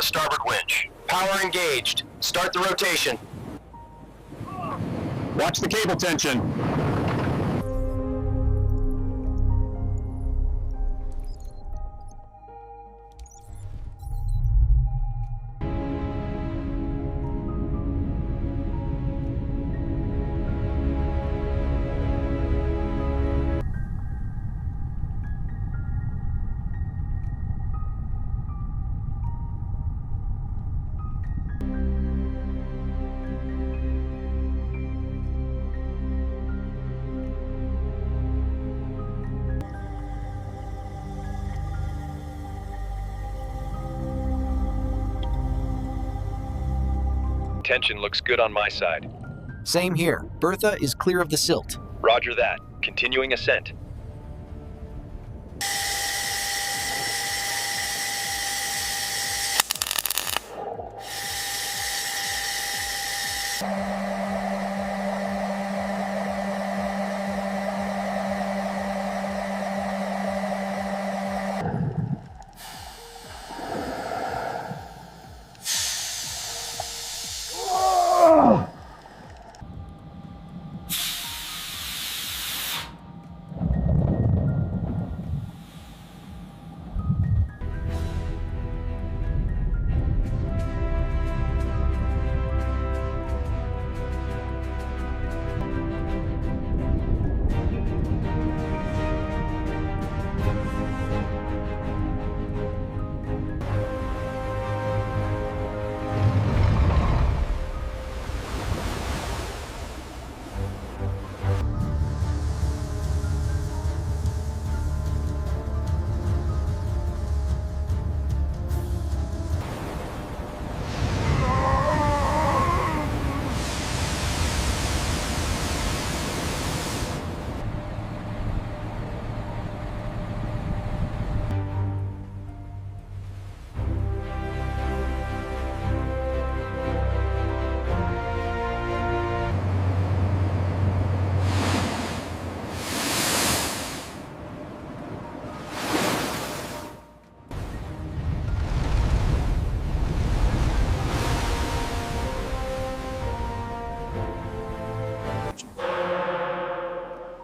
the starboard winch. Power engaged. Start the rotation. Watch the cable tension. Tension looks good on my side. Same here. Bertha is clear of the silt. Roger that. Continuing ascent.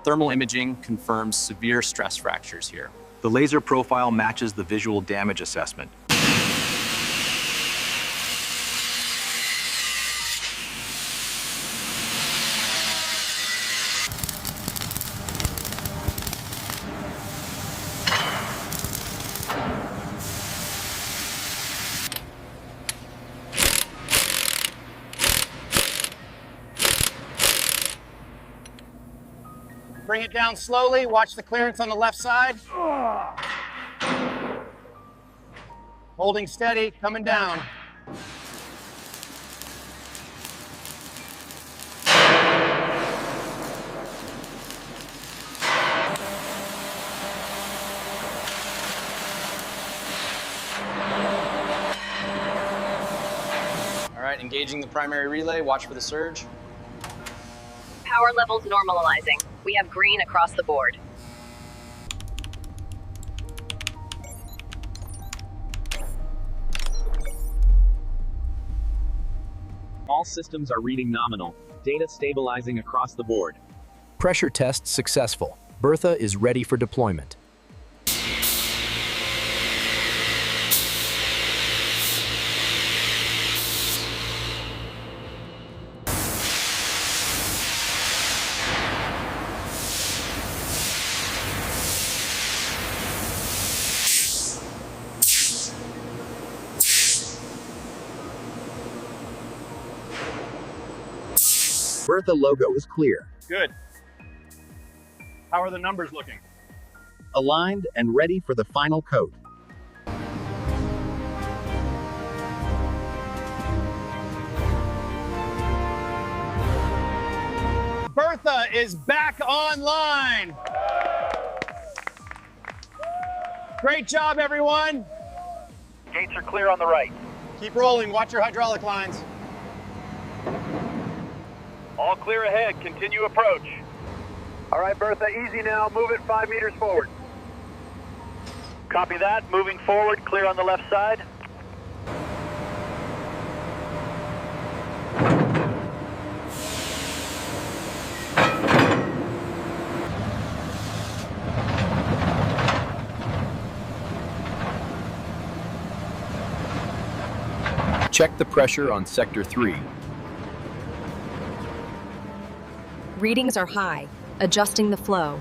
Thermal imaging confirms severe stress fractures here. The laser profile matches the visual damage assessment. Bring it down slowly. Watch the clearance on the left side. Holding steady, coming down. All right, engaging the primary relay. Watch for the surge. Power levels normalizing. We have green across the board. All systems are reading nominal. Data stabilizing across the board. Pressure test successful. Bertha is ready for deployment. Bertha logo is clear. Good. How are the numbers looking? Aligned and ready for the final coat. Bertha is back online. Great job, everyone. Gates are clear on the right. Keep rolling. Watch your hydraulic lines. All clear ahead. Continue approach. All right, Bertha, easy now. Move it 5 meters forward. Copy that. Moving forward. Clear on the left side. Check the pressure on Sector 3. Readings are high. Adjusting the flow.